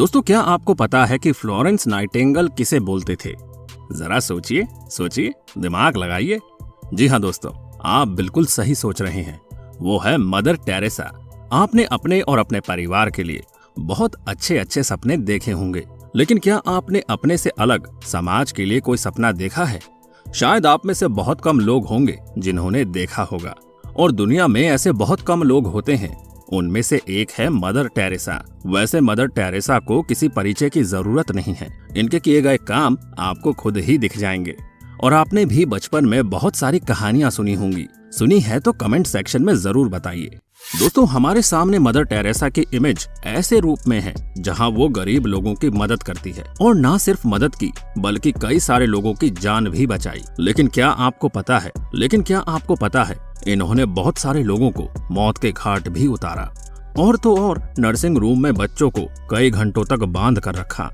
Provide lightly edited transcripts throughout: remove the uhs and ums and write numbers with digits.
दोस्तों, क्या आपको पता है कि फ्लोरेंस नाइटिंगेल किसे बोलते थे? जरा सोचिए सोचिए, दिमाग लगाइए। जी हाँ दोस्तों, आप बिल्कुल सही सोच रहे हैं। वो है मदर टेरेसा। आपने अपने और अपने परिवार के लिए बहुत अच्छे अच्छे सपने देखे होंगे, लेकिन क्या आपने अपने से अलग समाज के लिए कोई सपना देखा है? शायद आप में से बहुत कम लोग होंगे जिन्होंने देखा होगा, और दुनिया में ऐसे बहुत कम लोग होते हैं। उनमें से एक है मदर टेरेसा। वैसे मदर टेरेसा को किसी परिचय की जरूरत नहीं है। इनके किए गए काम आपको खुद ही दिख जाएंगे। और आपने भी बचपन में बहुत सारी कहानियां सुनी होंगी। सुनी है तो कमेंट सेक्शन में जरूर बताइए। दोस्तों, हमारे सामने मदर टेरेसा की इमेज ऐसे रूप में है जहां वो गरीब लोगों की मदद करती है, और ना सिर्फ मदद की बल्कि कई सारे लोगों की जान भी बचाई। लेकिन क्या आपको पता है इन्होंने बहुत सारे लोगों को मौत के घाट भी उतारा। और तो और नर्सिंग रूम में बच्चों को कई घंटों तक बांध कर रखा।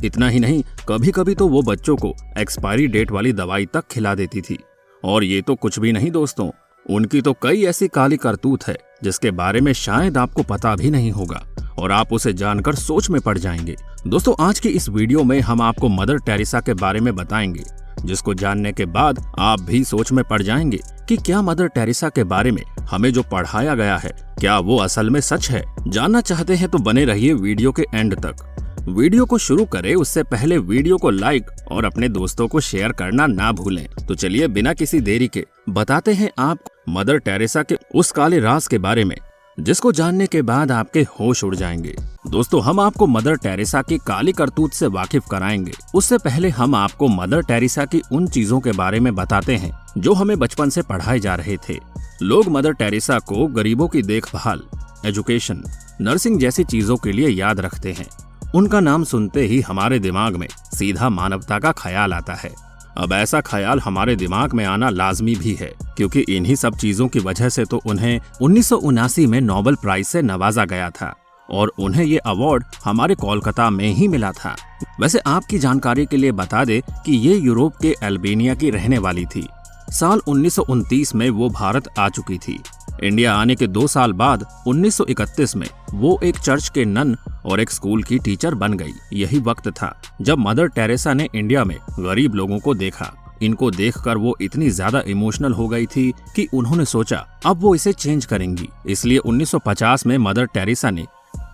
इतना ही नहीं, कभी कभी तो वो बच्चों को एक्सपायरी डेट वाली दवाई तक खिला देती थी। और ये तो कुछ भी नहीं दोस्तों, उनकी तो कई ऐसी काली करतूत है जिसके बारे में शायद आपको पता भी नहीं होगा, और आप उसे जानकर सोच में पड़ जाएंगे। दोस्तों, आज की इस वीडियो में हम आपको मदर टेरेसा के बारे में बताएंगे, जिसको जानने के बाद आप भी सोच में पड़ जाएंगे कि क्या मदर टेरेसा के बारे में हमें जो पढ़ाया गया है, क्या वो असल में सच है? जानना चाहते हैं तो बने रहिए वीडियो के एंड तक। वीडियो को शुरू करें उससे पहले वीडियो को लाइक और अपने दोस्तों को शेयर करना ना भूलें। तो चलिए बिना किसी देरी के बताते हैं आपको मदर टेरेसा के उस काले राज के बारे में, जिसको जानने के बाद आपके होश उड़ जाएंगे। दोस्तों, हम आपको मदर टेरेसा की काली करतूत से वाकिफ कराएंगे। उससे पहले हम आपको मदर टेरेसा की उन चीजों के बारे में बताते हैं जो हमें बचपन से पढ़ाए जा रहे थे। लोग मदर टेरेसा को गरीबों की देखभाल, एजुकेशन, नर्सिंग जैसी चीजों के लिए याद रखते हैं। उनका नाम सुनते ही हमारे दिमाग में सीधा मानवता का ख्याल आता है। अब ऐसा ख्याल हमारे दिमाग में आना लाजमी भी है, क्योंकि इन्हीं सब चीजों की वजह से तो उन्हें 1979 में नोबेल प्राइज से नवाजा गया था, और उन्हें ये अवार्ड हमारे कोलकाता में ही मिला था। वैसे आपकी जानकारी के लिए बता दे कि ये यूरोप के अल्बानिया की रहने वाली थी। साल 1929 में वो भारत आ चुकी थी। इंडिया आने के 2 साल बाद 1931 में वो एक चर्च के नन और एक स्कूल की टीचर बन गई। यही वक्त था जब मदर टेरेसा ने इंडिया में गरीब लोगों को देखा। इनको देखकर वो इतनी ज्यादा इमोशनल हो गई थी कि उन्होंने सोचा अब वो इसे चेंज करेंगी। इसलिए 1950 में मदर टेरेसा ने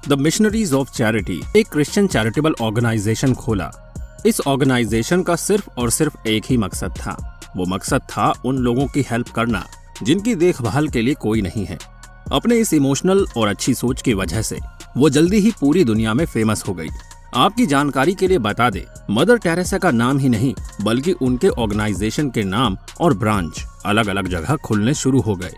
द मिशनरीज ऑफ चैरिटी, एक क्रिश्चियन चैरिटेबल ऑर्गेनाइजेशन खोला। इस ऑर्गेनाइजेशन का सिर्फ और सिर्फ एक ही मकसद था। वो मकसद था उन लोगों की हेल्प करना जिनकी देखभाल के लिए कोई नहीं है। अपने इस इमोशनल और अच्छी सोच की वजह से वो जल्दी ही पूरी दुनिया में फेमस हो गई। आपकी जानकारी के लिए बता दे, मदर टेरेसा का नाम ही नहीं बल्कि उनके ऑर्गेनाइजेशन के नाम और ब्रांच अलग अलग जगह खुलने शुरू हो गए।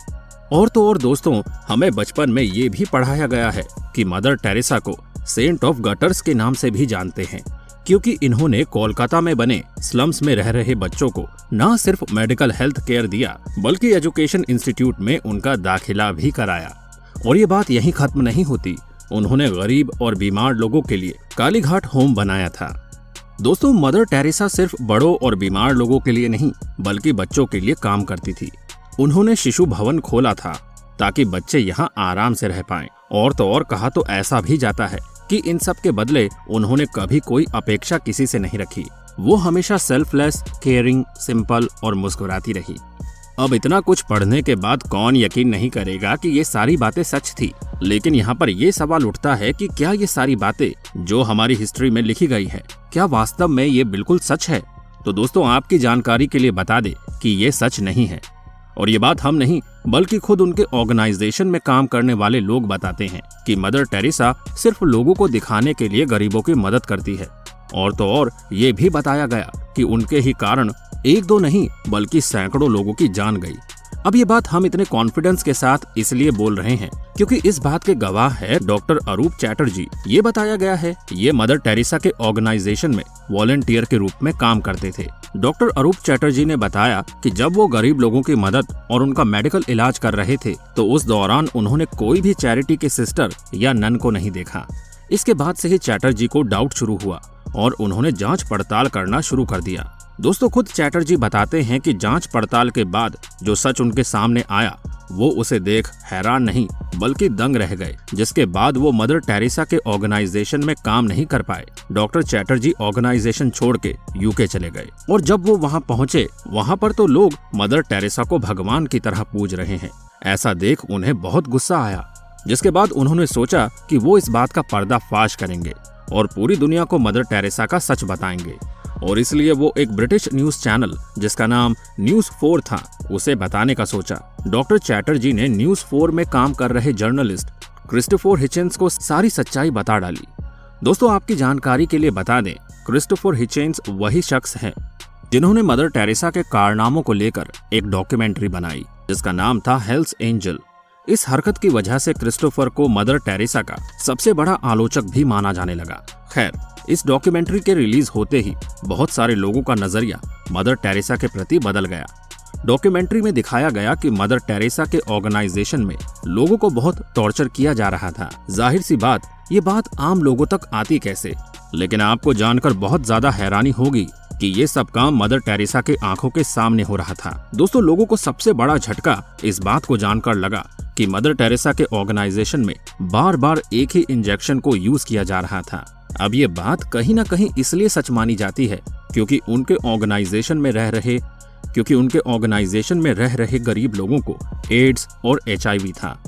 और तो और दोस्तों, हमें बचपन में ये भी पढ़ाया गया है कि मदर टेरेसा को सेंट ऑफ गटर्स के नाम से भी जानते हैं, क्योंकि इन्होंने कोलकाता में बने स्लम्स में रह रहे बच्चों को न सिर्फ मेडिकल हेल्थ केयर दिया बल्कि एजुकेशन इंस्टीट्यूट में उनका दाखिला भी कराया। और ये बात यहीं खत्म नहीं होती, उन्होंने गरीब और बीमार लोगों के लिए कालीघाट होम बनाया था। दोस्तों, मदर टेरेसा सिर्फ बड़ों और बीमार लोगों के लिए नहीं बल्कि बच्चों के लिए काम करती थी। उन्होंने शिशु भवन खोला था ताकि बच्चे यहाँ आराम से रह पाएं। और तो और कहा तो ऐसा भी जाता है कि इन सब के बदले उन्होंने कभी कोई अपेक्षा किसी से नहीं रखी। वो हमेशा सेल्फलेस, केयरिंग, सिंपल और मुस्कुराती रही। अब इतना कुछ पढ़ने के बाद कौन यकीन नहीं करेगा कि ये सारी बातें सच थी। लेकिन यहाँ पर ये सवाल उठता है कि क्या ये सारी बातें जो हमारी हिस्ट्री में लिखी गई है, क्या वास्तव में ये बिल्कुल सच है? तो दोस्तों, आपकी जानकारी के लिए बता दे कि ये सच नहीं है। और ये बात हम नहीं बल्कि खुद उनके ऑर्गेनाइजेशन में काम करने वाले लोग बताते हैं कि मदर टेरेसा सिर्फ लोगों को दिखाने के लिए गरीबों की मदद करती है। और तो और ये भी बताया गया कि उनके ही कारण एक दो नहीं बल्कि सैकड़ों लोगों की जान गई। अब ये बात हम इतने कॉन्फिडेंस के साथ इसलिए बोल रहे हैं क्योंकि इस बात के गवाह है डॉक्टर अरूप चैटर्जी। ये बताया गया है ये मदर टेरेसा के ऑर्गेनाइजेशन में वॉलंटियर के रूप में काम करते थे। डॉक्टर अरूप चैटर्जी ने बताया कि जब वो गरीब लोगों की मदद और उनका मेडिकल इलाज कर रहे थे तो उस दौरान उन्होंने कोई भी चैरिटी के सिस्टर या नन को नहीं देखा। इसके बाद से ही चैटर्जी को डाउट शुरू हुआ और उन्होंने जांच पड़ताल करना शुरू कर दिया। दोस्तों, खुद चैटर्जी बताते हैं कि जांच पड़ताल के बाद जो सच उनके सामने आया वो उसे देख हैरान नहीं बल्कि दंग रह गए, जिसके बाद वो मदर टेरेसा के ऑर्गेनाइजेशन में काम नहीं कर पाए। डॉक्टर चैटर्जी ऑर्गेनाइजेशन छोड़ के यूके चले गए और जब वो वहाँ पहुँचे, वहाँ पर तो लोग मदर टेरेसा को भगवान की तरह पूज रहे हैं। ऐसा देख उन्हें बहुत गुस्सा आया, जिसके बाद उन्होंने सोचा कि वो इस बात का पर्दाफाश करेंगे और पूरी दुनिया को मदर टेरेसा का सच बताएंगे। और इसलिए वो एक ब्रिटिश न्यूज चैनल जिसका नाम न्यूज 4 था, उसे बताने का सोचा। डॉक्टर चैटर्जी ने न्यूज 4 में काम कर रहे जर्नलिस्ट क्रिस्टोफर हिचेंस को सारी सच्चाई बता डाली। दोस्तों, आपकी जानकारी के लिए बता दें, क्रिस्टोफर हिचेंस वही शख्स हैं जिन्होंने मदर टेरेसा के कारनामों को लेकर एक डॉक्यूमेंट्री बनाई जिसका नाम था हेल्स एंजल। इस हरकत की वजह से क्रिस्टोफर को मदर टेरेसा का सबसे बड़ा आलोचक भी माना जाने लगा। खैर, इस डॉक्यूमेंट्री के रिलीज होते ही बहुत सारे लोगों का नजरिया मदर टेरेसा के प्रति बदल गया। डॉक्यूमेंट्री में दिखाया गया कि मदर टेरेसा के ऑर्गेनाइजेशन में लोगों को बहुत टॉर्चर किया जा रहा था। जाहिर सी बात, ये बात आम लोगों तक आती कैसे? लेकिन आपको जानकर बहुत ज्यादा हैरानी होगी कि ये सब काम मदर टेरेसा के आंखों के सामने हो रहा था। दोस्तों, लोगों को सबसे बड़ा झटका इस बात को जानकर लगा कि मदर टेरेसा के ऑर्गेनाइजेशन में बार बार एक ही इंजेक्शन को यूज किया जा रहा था। अब ये बात कहीं ना कहीं इसलिए सच मानी जाती है क्योंकि उनके ऑर्गेनाइजेशन में रह रहे गरीब लोगों को एड्स और HIV था।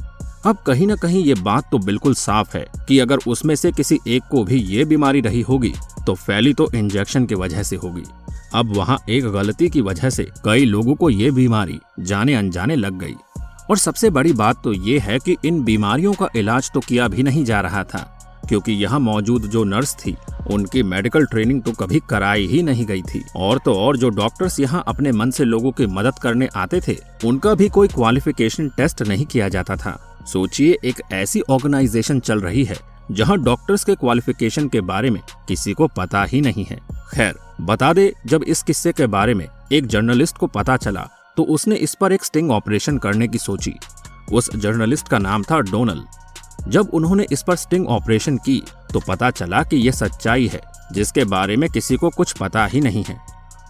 अब कहीं ना कहीं ये बात तो बिल्कुल साफ है कि अगर उसमें से किसी एक को भी ये बीमारी रही होगी तो फैली तो इंजेक्शन की वजह से होगी। अब वहाँ एक गलती की वजह से कई लोगों को ये बीमारी जाने अनजाने लग गई। और सबसे बड़ी बात तो ये है कि इन बीमारियों का इलाज तो किया भी नहीं जा रहा था क्योंकि यहाँ मौजूद जो नर्स थी उनकी मेडिकल ट्रेनिंग तो कभी कराई ही नहीं गई थी। और तो और जो डॉक्टर्स यहाँ अपने मन से लोगों की मदद करने आते थे उनका भी कोई क्वालिफिकेशन टेस्ट नहीं किया जाता था। सोचिए, एक ऐसी ऑर्गेनाइजेशन चल रही है जहाँ डॉक्टर्स के क्वालिफिकेशन के बारे में किसी को पता ही नहीं है। खैर, बता दे, जब इस किस्से के बारे में एक जर्नलिस्ट को पता चला तो उसने इस पर एक स्टिंग ऑपरेशन करने की सोची। उस जर्नलिस्ट का नाम था डोनल। जब उन्होंने इस पर स्टिंग ऑपरेशन की तो पता चला कि यह सच्चाई है जिसके बारे में किसी को कुछ पता ही नहीं है।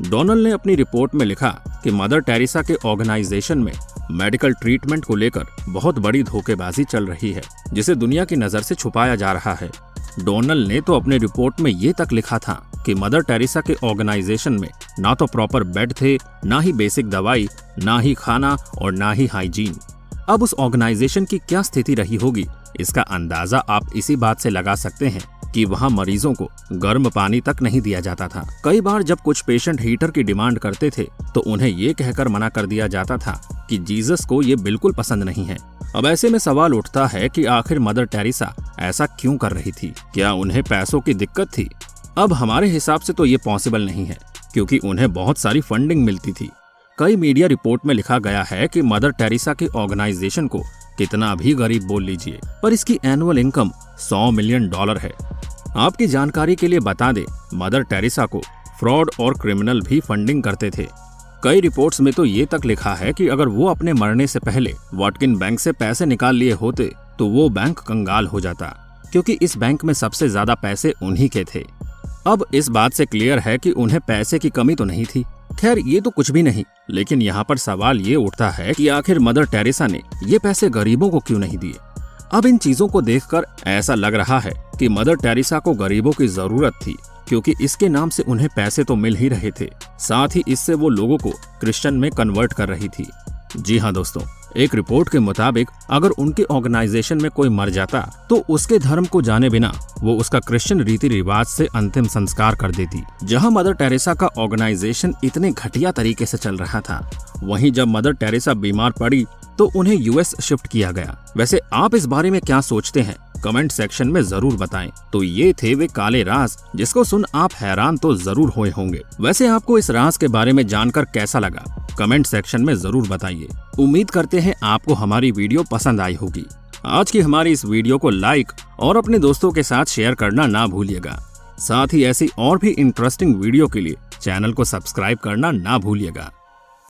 डोनल ने अपनी रिपोर्ट में लिखा कि मदर टेरेसा के ऑर्गेनाइजेशन में मेडिकल ट्रीटमेंट को लेकर बहुत बड़ी धोखेबाजी चल रही है जिसे दुनिया की नजर से छुपाया जा रहा है। डोनल ने तो अपने रिपोर्ट में ये तक लिखा था कि मदर टेरेसा के ऑर्गेनाइजेशन में ना तो प्रॉपर बेड थे, ना ही बेसिक दवाई, ना ही खाना और ना ही हाइजीन। अब उस ऑर्गेनाइजेशन की क्या स्थिति रही होगी, इसका अंदाजा आप इसी बात से लगा सकते हैं कि वहाँ मरीजों को गर्म पानी तक नहीं दिया जाता था। कई बार जब कुछ पेशेंट हीटर की डिमांड करते थे तो उन्हें ये कहकर मना कर दिया जाता था कि जीसस को ये बिल्कुल पसंद नहीं है। अब ऐसे में सवाल उठता है कि आखिर मदर टेरेसा ऐसा क्यों कर रही थी? क्या उन्हें पैसों की दिक्कत थी? अब हमारे हिसाब से तो ये पॉसिबल नहीं है क्योंकि उन्हें बहुत सारी फंडिंग मिलती थी। कई मीडिया रिपोर्ट में लिखा गया है कि मदर टेरेसा के ऑर्गेनाइजेशन को कितना भी गरीब बोल लीजिए, पर इसकी एनुअल इनकम $100 मिलियन है। आपकी जानकारी के लिए बता दें, मदर टेरेसा को फ्रॉड और क्रिमिनल भी फंडिंग करते थे। कई रिपोर्ट्स में तो ये तक लिखा है कि अगर वो अपने मरने से पहले वाटकिन बैंक से पैसे निकाल लिए होते तो वो बैंक कंगाल हो जाता क्योंकि इस बैंक में सबसे ज्यादा पैसे उन्हीं के थे। अब इस बात से क्लियर है कि उन्हें पैसे की कमी तो नहीं थी। खैर, ये तो कुछ भी नहीं, लेकिन यहाँ पर सवाल ये उठता है कि आखिर मदर टेरेसा ने ये पैसे गरीबों को क्यों नहीं दिए। अब इन चीजों को देखकर ऐसा लग रहा है कि मदर टेरेसा को गरीबों की जरूरत थी क्योंकि इसके नाम से उन्हें पैसे तो मिल ही रहे थे, साथ ही इससे वो लोगों को क्रिश्चियन में कन्वर्ट कर रही थी। जी हाँ दोस्तों, एक रिपोर्ट के मुताबिक अगर उनके ऑर्गेनाइजेशन में कोई मर जाता तो उसके धर्म को जाने बिना वो उसका क्रिश्चियन रीति रिवाज से अंतिम संस्कार कर देती। जहां मदर टेरेसा का ऑर्गेनाइजेशन इतने घटिया तरीके से चल रहा था, वहीं जब मदर टेरेसा बीमार पड़ी तो उन्हें US शिफ्ट किया गया। वैसे आप इस बारे में क्या सोचते हैं? कमेंट सेक्शन में जरूर बताएं। तो ये थे वे काले राज जिसको सुन आप हैरान तो जरूर हुए होंगे। वैसे आपको इस राज के बारे में जानकर कैसा लगा? कमेंट सेक्शन में जरूर बताइए। उम्मीद करते हैं आपको हमारी वीडियो पसंद आई होगी। आज की हमारी इस वीडियो को लाइक और अपने दोस्तों के साथ शेयर करना ना भूलिएगा। साथ ही ऐसी और भी इंटरेस्टिंग वीडियो के लिए चैनल को सब्सक्राइब करना ना भूलिएगा।